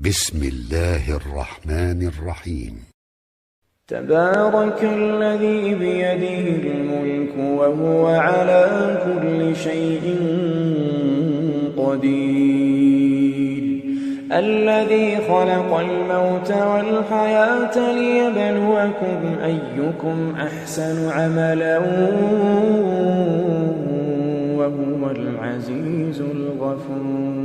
بسم الله الرحمن الرحيم. تبارك الذي بيده الملك وهو على كل شيء قدير، الذي خلق الموت والحياة ليبلوكم أيكم أحسن عملا وهو العزيز الغفور،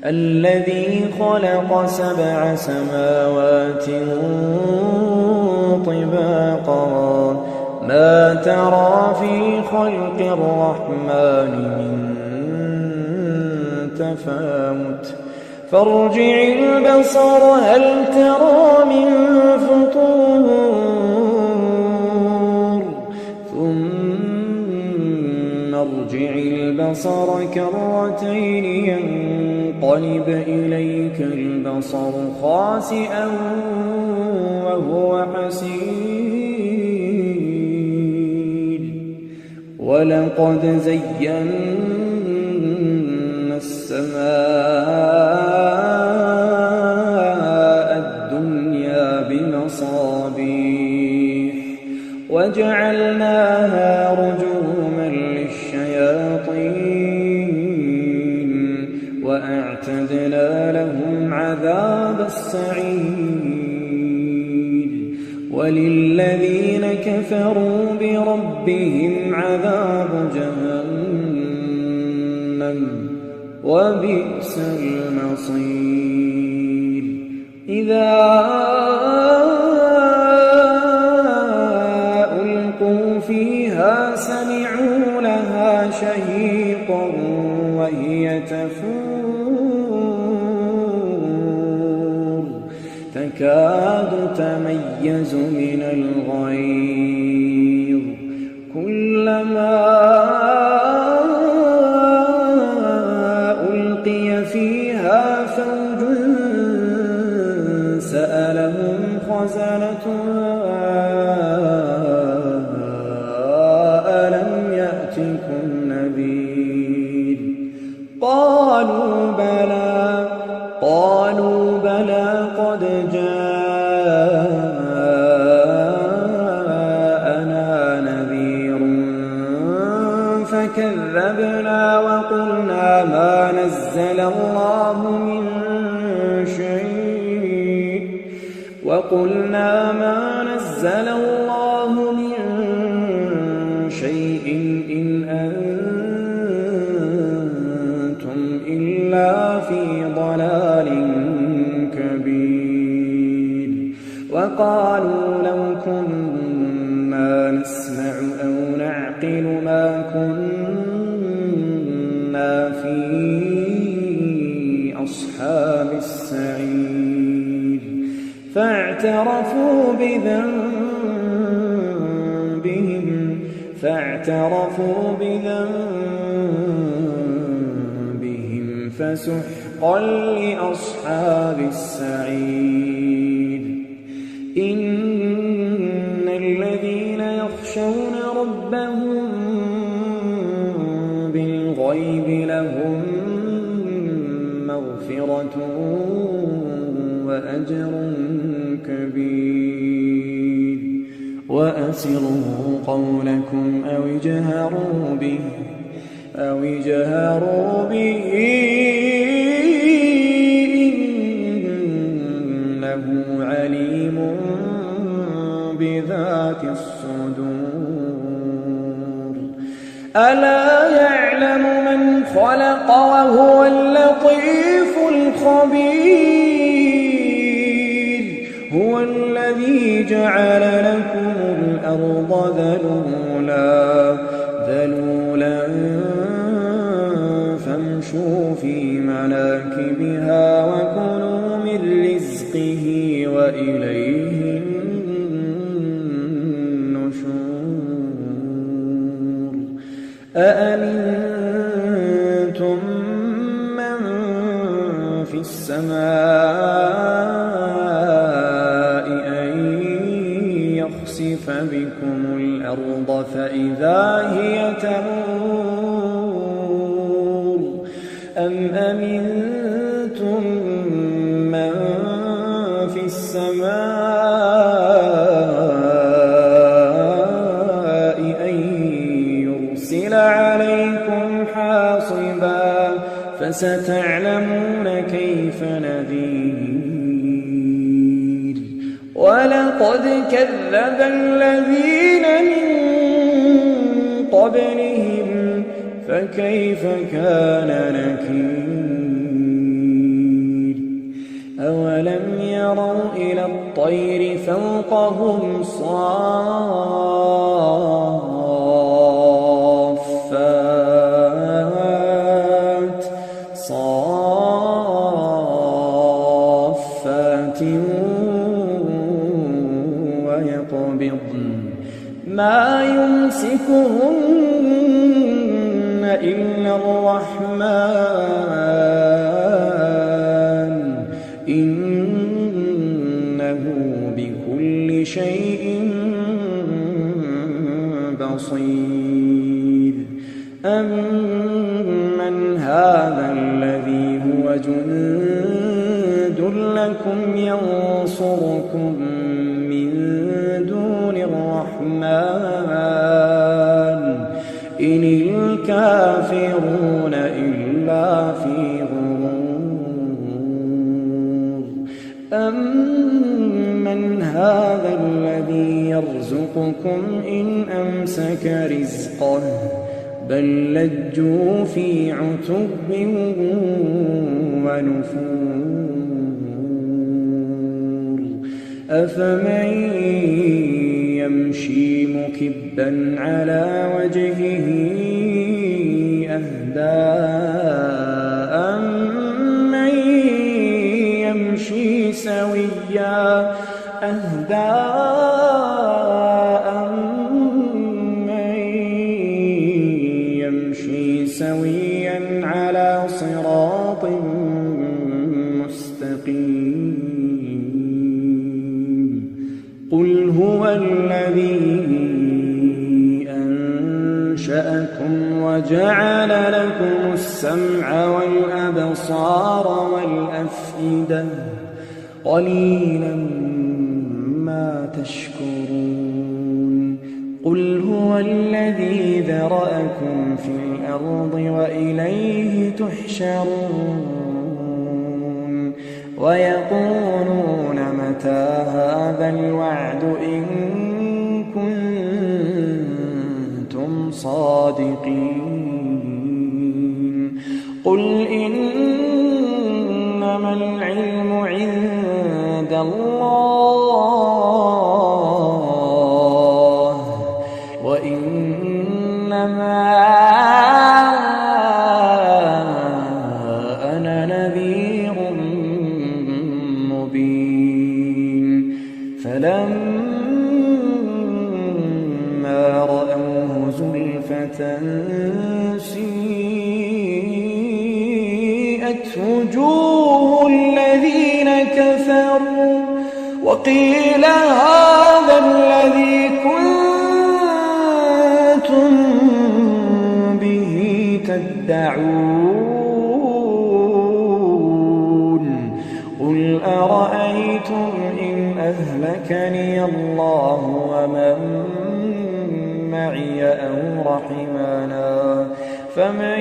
الذي خلق 7 سماوات طباقا ما ترى في خلق الرحمن من تفاوت فارجع البصر هل ترى من فطور ثم ارجع البصر كرتين ينقلب إليك البصر خاسئا وهو حسير، ولقد زينا السماء الدنيا بمصابيح وجعلناها رجوما للشياطين وأعتدنا لهم عذاب السعير، وللذين كفروا بربهم عذاب جهنم وبئس المصير. إذا ألقوا فيها سمعوا لها شهيقا وهي تفور تكاد تميز من الغيظ كلما ألقي فيها فوج سألهم خزنتها ألم يأتكم نذير قالوا بلى قد جاءنا نذير فكذبنا وقلنا ما نزل الله من شيء إن أنتم إلا في ضلال كبير، وقالوا لو كنا نسمع أو نعقل ما كنا في أصحاب السعير، فاعترفوا بذنبهم فسحقا لأصحاب السعير. إن الذين يخشون ربهم بالغيب لهم مغفرة وأجر كبير، وأسروا قولكم أو اجهروا به إنه عليم بذات الصدور. ألا يعلم من خلق وهو اللطيف الخبير، هو الذي جعل لكم الأرض ذلولا فامشوا في مناكبها وكلوا من رزقه وإليه النشور. أأمنتم من في السماء أن يخسف بكم الأرض فإذا هي تمور أم أمنتم فستعلمون كيف نذير ولقد كذب الذين من قبلهم فكيف كان نكير أولم يروا إلى الطير فوقهم صافات ويقبضن ما يمسكهن إلا الرحمن إنه بكل شيء بصير أمن هذا الذي هو جند لكم ينصركم من دون الرحمن إن الكافرون إلا في غرور أمن هذا الذي يرزقكم إن أمسك رزقه بل لجوا في عتب ونفور أفمن يمشي مكبا على وجهه أهدى أمن يمشي سويا على صراط مستقيم قل هو الذي أنشأكم وجعل لكم السمع والأبصار والأفئدة قليلا ما تشكرون قل هو الذي ذرأكم في الأرض وإليه تحشرون ويقولون متى هذا الوعد إن كنتم صادقين قل إنما العلم عند الله وإنما أنا نذير مبين فلما رأوه زلفة سيئت وجوه الذين كفروا وقيل هذا الذي كنتم به تدعون قل أرأيتم إن أهلكني الله ومن معي أو رحمنا فمن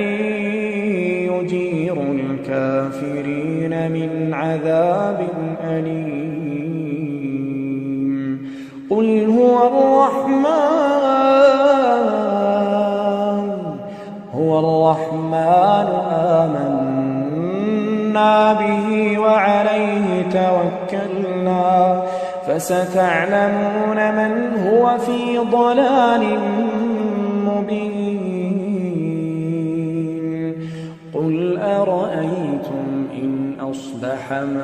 يجير الكافرين من عذاب أليم قل هو الرحمن آمنا به وعليه توكلنا فستعلمون من هو في ضلال مبين قل أرأيتم إن أصبح ماؤكم